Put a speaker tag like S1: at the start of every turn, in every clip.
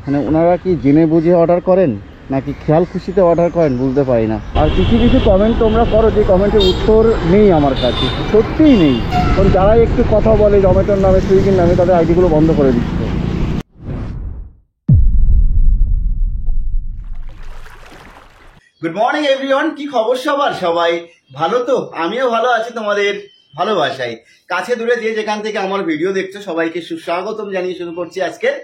S1: মানে ওনারা কি জেনে বুঝে অর্ডার করেন নাকি খেয়াল খুশিতে অর্ডার করেন বুঝতে পারি না। আর কিছু কিছু কমেন্ট তোমরা করো যে কমেন্টের উত্তর নেই আমার কাছে, সত্যিই নেই। কারণ যারা একটু কথা বলে জমেটোর নামে সুইগির নামে তাদের আইডিগুলো বন্ধ করে দিচ্ছে।
S2: গুড মর্নিং এভরিওয়ান, কি খবর সবার? সবাই ভালো তো? আমিও ভালো আছি তোমাদের ভালোবাসায়। কাছে দূরে যে যেখান থেকে আমার ভিডিও দেখছো সবাইকে সুস্বাগতম জানিয়ে শুরু করছি আজকের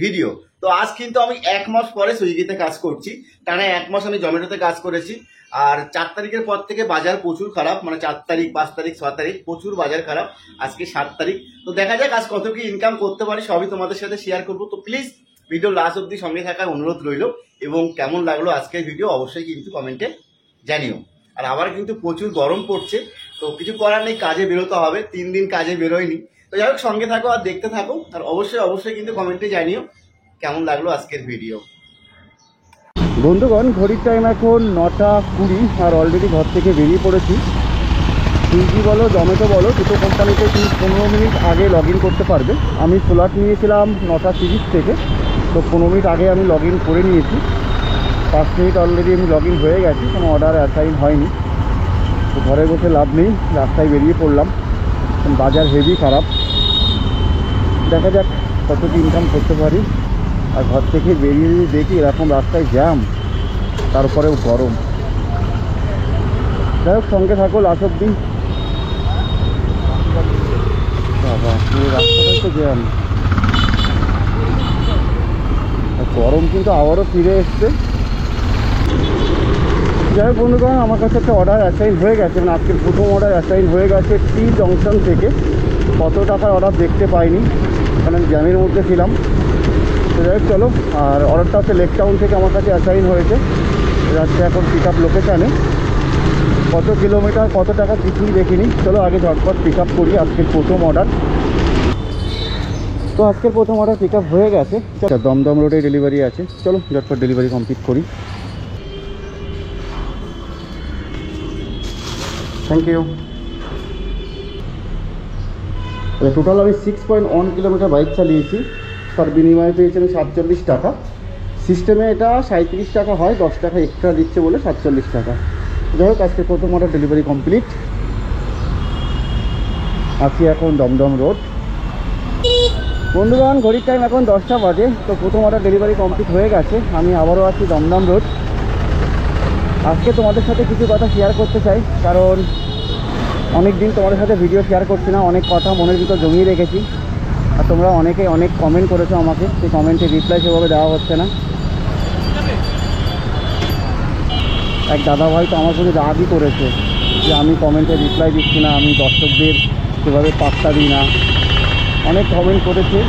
S2: ভিডিও। তো আজ কিন্তু আমি 1 মাস পরে সুইগিতে কাজ করছি। টানা 1 মাস আমি জমেটোতে কাজ করেছি। আর 4 তারিখের পর থেকে বাজার প্রচুর খারাপ, মানে 4 তারিখ 5 তারিখ 6 তারিখ প্রচুর বাজার খারাপ। আজকে 7 তারিখ। তো দেখা যাক আজ কত কি ইনকাম করতে পারি, সবই তোমাদের সাথে শেয়ার করবো। তো প্লিজ ভিডিও লাস্ট অব্দি সঙ্গে থাকার অনুরোধ রইল। এবং কেমন লাগলো আজকের ভিডিও অবশ্যই কিন্তু কমেন্টে জানিও। আর আবার কিন্তু প্রচুর গরম পড়ছে, তো কিছু করার নেই, কাজে বেরোতে হবে। 3 দিন কাজে বেরোয়নি। তো যাই হোক, সঙ্গে থাকো আর দেখতে থাকো। আর অবশ্যই কিন্তু কমেন্টে জানিও কেমন লাগলো আজকের ভিডিও।
S1: বন্ধুগণ, ঘড়ির টাইম এখন 9:20 আর অলরেডি ঘর থেকে বেরিয়ে পড়েছি। সুইগি বলো জমেটো বলো, দুটো কোম্পানিতে তুমি 15 মিনিট আগে লগ ইন করতে পারবে। আমি ফ্লাইট নিয়েছিলাম 9:30 থেকে, তো 15 মিনিট আগে আমি লগ ইন করে নিয়েছি। 5 মিনিট অলরেডি আমি লগ ইন হয়ে গেছি, কোনো অর্ডার অ্যাসাইন হয়নি। তো ঘরে বসে লাভ নেই, রাস্তায় বেরিয়ে পড়লাম। বাজার হেভি খারাপ, দেখা যাক কত কি ইনকাম করতে পারি। আর ঘর থেকে বেরিয়ে দেখি এরকম রাস্তায় জ্যাম, তারপরেও গরম। যাই হোক, সঙ্গে থাকো লাস্ট অব্দি। বাবা, পুরো রাস্তাটাই তো জ্যাম। গরম কিন্তু আবারও ফিরে এসছে। যাই হোক বন্ধুগণ, আমার কাছে একটা অর্ডার অ্যাসাইন হয়ে গেছে, মানে আজকের প্রথম অর্ডার অ্যাসাইন হয়ে গেছে টি জংশন থেকে। কত টাকার অর্ডার দেখতে পাইনি, কারণ আমি জ্যামের মধ্যে ছিলাম। তো যাই হোক চলো, আর অর্ডারটা হচ্ছে লেক টাউন থেকে আমার কাছে অ্যাসাইন হয়েছে। যাচ্ছে এখন পিক আপ লোকেশানে। কত কিলোমিটার কত টাকা কিছুই দেখিনি। চলো আগে ঝটপট পিক আপ করি আজকের প্রথম অর্ডার। তো আজকের প্রথম অর্ডার পিক আপ হয়ে গেছে। দমদম রোডে ডেলিভারি আছে, চলো ঝটপট ডেলিভারি কমপ্লিট করি। Thank you. টোটাল আমি 6.1 কিলোমিটার বাইক চালিয়েছি। তার বিনিময়ে পেয়েছি আমি 47 টাকা। সিস্টেমে এটা 37 টাকা হয়, 10 টাকা এক্সট্রা দিচ্ছে বলে 47 টাকা। যাই হোক, আজকে প্রথম অর্ডার ডেলিভারি কমপ্লিট। আছি এখন দমদম রোড। বন্ধুগণ, ঘড়ির টাইম এখন 10টা বাজে। তো প্রথম অর্ডার ডেলিভারি কমপ্লিট হয়ে গেছে। আমি আবারও আছি দমদম রোড। আজকে তোমাদের সাথে কিছু কথা শেয়ার করতে চাই, কারণ অনেক দিন তোমাদের সাথে ভিডিও শেয়ার করছি না। অনেক কথা মনের ভিতর জমিয়ে রেখেছি। আর তোমরা অনেকে অনেক কমেন্ট করেছো আমাকে, সেই কমেন্টে রিপ্লাই সেভাবে দেওয়া হচ্ছে না। এক দাদাভাই তো আমার প্রতি রাগই করেছে যে আমি কমেন্টে রিপ্লাই দিচ্ছি না, আমি দর্শকদের সেভাবে পাত্তা দিই না। অনেক কমেন্ট করেছে।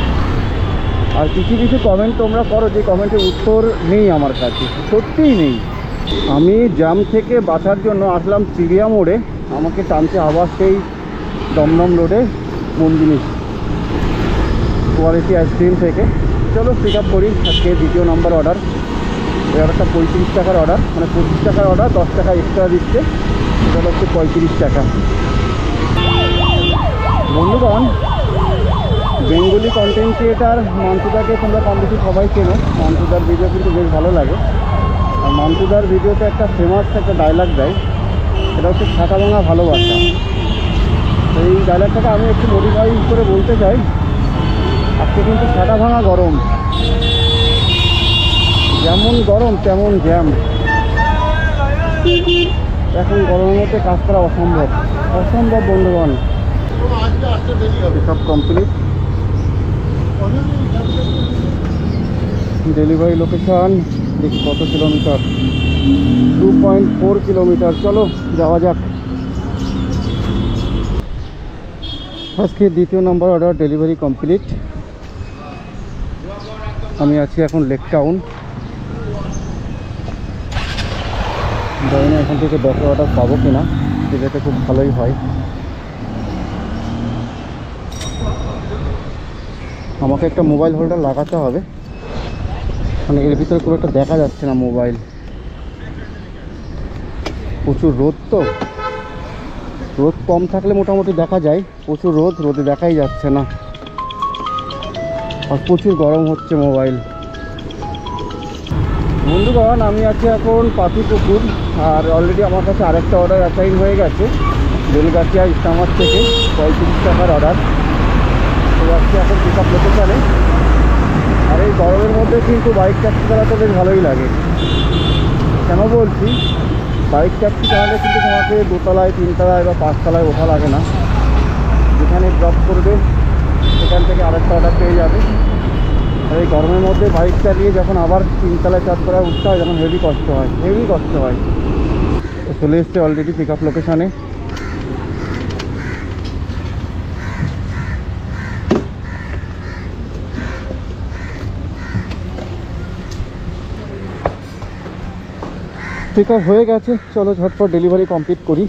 S1: আর কিছু কিছু কমেন্ট তোমরা করো যে কমেন্টের উত্তর নেই আমার কাছে, সত্যিই নেই। আমি জ্যাম থেকে বাঁচার জন্য আসলাম চিড়িয়া মোড়ে। আমাকে টানছে আবার সেই দমদম রোডে মন্দির কোয়ালিটি আইসক্রিম থেকে। চলো পিক আপ করি আজকে দ্বিতীয় নম্বর অর্ডার। এই অর্ডারটা 35 টাকার অর্ডার, মানে 25 টাকার অর্ডার, 10 টাকা এক্সট্রা দিচ্ছে। এটা হচ্ছে 35 টাকা। বন্ধুগণ, বেঙ্গলি কন্টেন্ট ক্রিয়েটার মান্টুদাকে তোমরা কম বেশি সবাই চেনো। মান্টুদার ভিডিও কিন্তু বেশ ভালো লাগে। আর মান্টুদার ভিডিওতে একটা ফেমাস একটা ডায়লগ দেয়, এটা হচ্ছে ছাতা ভাঙা ভালোবাসা। তো এই ডায়লগটাকে আমি একটু মডিফাই করে বলতে চাই। আজকে কিন্তু ছাতা ভাঙা গরম, যেমন গরম তেমন জ্যাম। এখন গরমের মধ্যে কাজ করা অসম্ভব বন্ধুগণ। সব কমপ্লিট। ডেলিভারি লোকেশন দেখি কত কিলোমিটার, 2.4 কিলোমিটার। চলো যাওয়া যাক। আজকে দ্বিতীয় নম্বর অর্ডার ডেলিভারি কমপ্লিট। আমি আছি এখন লেক টাউন। জানি না এখান থেকে 10 অর্ডার পাবো কিনা, সেটা খুব ভালোই হয়। আমাকে একটা মোবাইল হোল্ডার লাগাতে হবে, মানে এর ভিতরে খুব একটা দেখা যাচ্ছে না মোবাইল। প্রচুর রোদ, তো রোদ কম থাকলে মোটামুটি দেখা যায়। প্রচুর রোদে দেখাই যাচ্ছে না। আর প্রচুর গরম হচ্ছে মোবাইল। বন্ধুগণ, আমি আছি এখন পাতিপুকুর, আর অলরেডি আমার কাছে আরেকটা অর্ডার অ্যাসাইন হয়ে গেছে বেলগাছিয়া ইস্টামার থেকে 35 টাকার অর্ডার। তো যাচ্ছি এখন পিক আপ লোকেশানে। আর এই গরমের মধ্যে কিন্তু বাইক ট্যাক্সি চালাতে বেশ ভালোই লাগে। কেন বলছি, বাইক ট্যাক্সি চালালে কিন্তু তোমাকে 2তলায় 3তলায় বা 5তলায় ওঠা লাগে না। যেখানে ড্রপ করবে সেখান থেকে আরেকটা অর্ডার পেয়ে যাবে। আর এই গরমের মধ্যে বাইক চালিয়ে যখন আবার 3তলায় 4তলায় উঠতে হয়, যখন হেভি কষ্ট হয়। তো চলে এসছে অলরেডি পিক আপ লোকেশানে। পিক আপ হয়ে গেছে, চলো ঝটপট ডেলিভারি কমপ্লিট করি।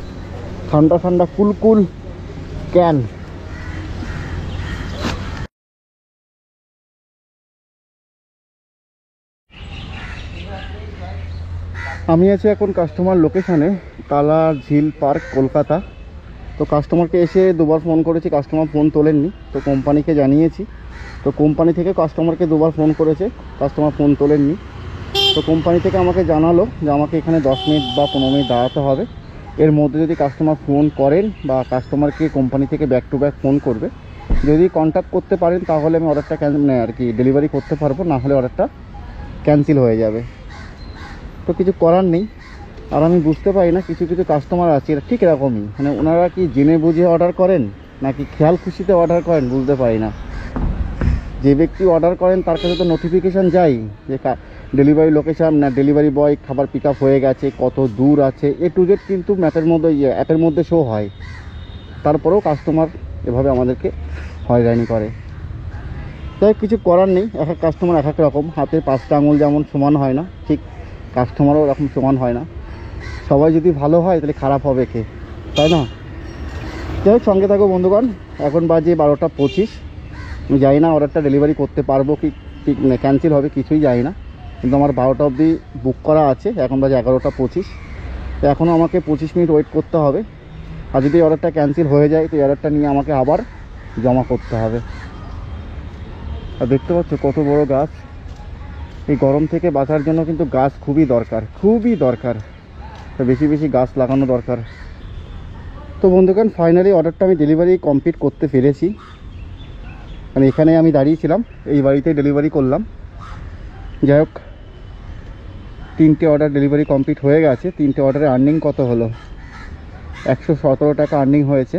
S1: ঠান্ডা ঠান্ডা কুলকুল ক্যান। আমি আছি এখন কাস্টমার লোকেশানে, কালার ঝিল পার্ক, কলকাতা। তো কাস্টমারকে এসে দুবার ফোন করেছি, কাস্টমার ফোন তোলেননি। তো কোম্পানিকে জানিয়েছি, তো কোম্পানি থেকে কাস্টমারকে দুবার ফোন করেছে, কাস্টমার ফোন তোলেননি। তো কোম্পানি থেকে আমাকে জানালো যে আমাকে এখানে 10 মিনিট বা 15 মিনিট দাঁড়াতে হবে। এর মধ্যে যদি কাস্টমার ফোন করেন বা কাস্টমারকে কোম্পানি থেকে ব্যাক টু ব্যাক ফোন করবে, যদি কন্ট্যাক্ট করতে পারেন তাহলে আমি অর্ডারটা আর কি ডেলিভারি করতে পারবো, না হলে অর্ডারটা ক্যান্সেল হয়ে যাবে। তো কিছু করার নেই। আর আমি বুঝতে পারি না, কিছু কিছু কাস্টমার আছে এরা ঠিক এরকমই, মানে ওনারা কি জেনে বুঝে অর্ডার করেন নাকি খেয়াল খুশিতে অর্ডার করেন বুঝতে পারি না। যে ব্যক্তি অর্ডার করেন তার কাছে তো নোটিফিকেশান যায় যে ডেলিভারি লোকেশান না, ডেলিভারি বয় খাবার পিক আপ হয়ে গেছে, কত দূর আছে, A to Z কিন্তু ম্যাপের মধ্যে অ্যাপের মধ্যে শো হয়। তারপরেও কাস্টমার এভাবে আমাদেরকে হয়রানি করে। তাই কিছু করার নেই, এক এক কাস্টমার এক এক রকম। হাতের 5টা আঙুল যেমন সমান হয় না, ঠিক কাস্টমারও এরকম সমান হয় না। সবাই যদি ভালো হয় তাহলে খারাপ হবে কে, তাই না? যাই হোক, সঙ্গে থাকো বন্ধুগণ। এখন বাজে 12টা 25। আমি জানি না অর্ডারটা ডেলিভারি করতে পারবো কি ক্যান্সেল হবে, কিছুই জানি না। কিন্তু আমার 12টা অবধি বুক করা আছে, এখন বাজে 11টা 25। তো এখনও আমাকে 25 মিনিট ওয়েট করতে হবে। আর যদি অর্ডারটা ক্যান্সেল হয়ে যায় তো অর্ডারটা নিয়ে আমাকে আবার জমা করতে হবে। আর দেখতে পাচ্ছ কত বড় গাছ। এই গরম থেকে বাঁচার জন্য কিন্তু গাছ খুবই দরকার। তো বেশি বেশি গাছ লাগানো দরকার। তো বন্ধুগণ, ফাইনালি অর্ডারটা আমি ডেলিভারি কমপ্লিট করতে পেরেছি। মানে এখানে আমি দাঁড়িয়েছিলাম, এই বাড়িতে ডেলিভারি করলাম। যাই হোক, 3টে অর্ডার ডেলিভারি কমপ্লিট হয়ে গেছে। 3টে অর্ডারে আর্নিং কত হলো? 117 টাকা আর্নিং হয়েছে।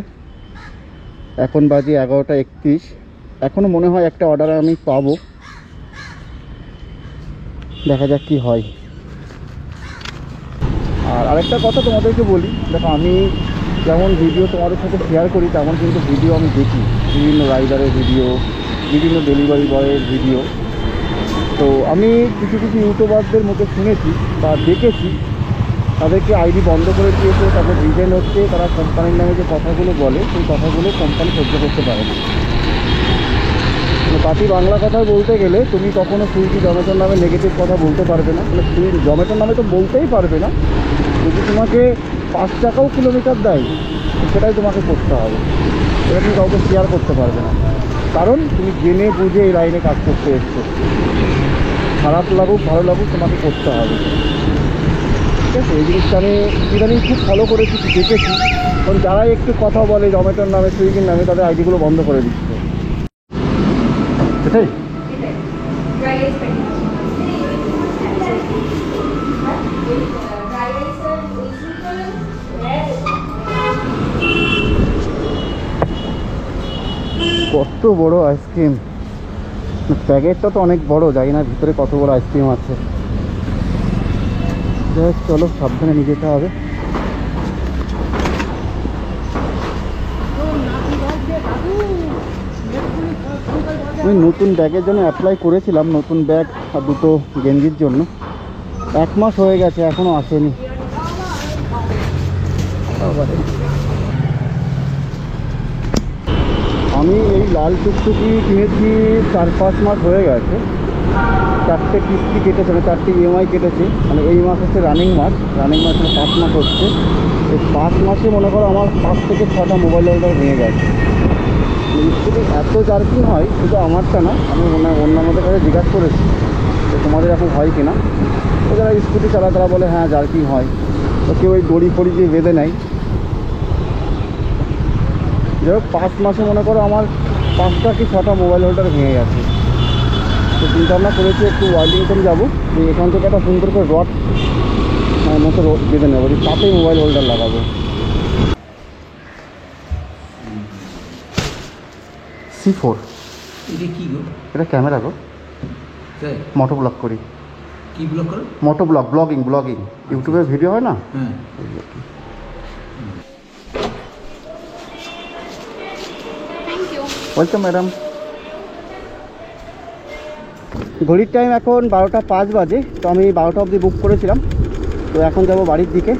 S1: এখন বাজে 11টা 31। এখনও মনে হয় একটা অর্ডার আমি পাবো, দেখা যাক কি হয়। আর আরেকটা কথা তোমাদেরকে বলি, দেখো আমি যেমন ভিডিও তোমাদের সাথে শেয়ার করি তেমন কিন্তু ভিডিও আমি দেখি, বিভিন্ন রাইডারের ভিডিও, বিভিন্ন ডেলিভারি বয়ের ভিডিও। তো আমি কিছু কিছু ইউটিউবারদের মুখে শুনেছি বা দেখেছি, তাদেরকে আইডি বন্ধ করে দিয়েছে। তাদের রিজেন হচ্ছে তারা কোম্পানির নামে যে কথাগুলো বলে সেই কথাগুলো কোম্পানি সহ্য করতে পারে না। বাকি বাংলা কথা বলতে গেলে তুমি কখনো সুইগি জোম্যাটোর নামে নেগেটিভ কথা বলতে পারবে না। মানে সুইগি জোম্যাটোর নামে তো বলতেই পারবে না। যদি তোমাকে 5 টাকাও কিলোমিটার দেয় সেটাই তোমাকে করতে হবে। এটা তুমি কাউকে শেয়ার করতে পারবে না, কারণ তুমি জেনে বুঝে এই লাইনে কাজ করতে এসছো। খারাপ লাগুক ভালো লাগুক তোমাকে করতে হবে, ঠিক আছে? এই জিনিসটা আমি ইদানিং খুব ফলো করেছি, দেখেছি। কারণ যারা একটু কথা বলে জোম্যাটোর নামে সুইগির নামে তাদের আইডিগুলো বন্ধ করে দিচ্ছে, সেটাই। কত বড় আইসক্রিম, প্যাকেটটা তো অনেক বড়, জানি না ভিতরে কত বড় আইসক্রিম আছে। চলো সাবধানে নিয়ে যেতে হবে। আমি নতুন ব্যাগের জন্য অ্যাপ্লাই করেছিলাম, নতুন ব্যাগ আর 2টো গেঞ্জির জন্য। 1 মাস হয়ে গেছে, এখনও আসেনি। আমি এই লাল টুকটুকি কিনেছি 4-5 মাস হয়ে গেছে। 4টে কিস্তি কেটেছে, মানে 4টে EMI কেটেছি। মানে এই মাস হচ্ছে রানিং মাস হলো 5 মাস হচ্ছে। এই 5 মাসে মনে করো আমার 5 থেকে 6টা মোবাইল হোল্ডার ভেঙে গেছে। স্কুটি এত জার্কিং হয়, শুধু আমারটা না, আমি অন্যান্যদের কাছে জিজ্ঞাসা করেছি যে তোমাদের এখন হয় কিনা। যারা স্কুটি চালায় তারা বলে হ্যাঁ জার্কিং হয়, তো কেউ ওই দড়ি ফড়ি দিয়ে বেঁধে নেয়। যাই হোক 5 মাসে মনে করো আমার 5টা কি 6টা মোবাইল হোল্ডার ভেঙে গেছে। তো চিন্তা ভাবনা করেছি একটু ওয়ার্লিংটন যাবো, যে এখান থেকে একটা সুন্দর করে রড মতো বেঁধে নেবো, তাতেই মোবাইল হোল্ডার লাগাবো। C4
S3: এটা কি গো?
S1: এটা ক্যামেরা গো,
S3: তাই
S1: মোটো ব্লগ করি।
S3: কি ব্লক করো?
S1: মোটো ব্লগ, ব্লগিং ইউটিউবে ভিডিও হয় না।
S3: হ্যাঁ,
S1: ওয়েলকাম ম্যাডাম। ঘড়ির টাইম এখন 12টা 5 বাজে। তো আমি 12টা অবধি বুক করেছিলাম, তো এখন যাব বাড়ির দিকে।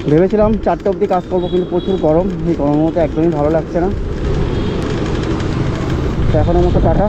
S1: ভেবেছিলাম 4টা অবধি কাজ করবো, কিন্তু প্রচুর গরম, এই গরমের মতো একদমই ভালো লাগছে না। তো এখনের মতো টাটা।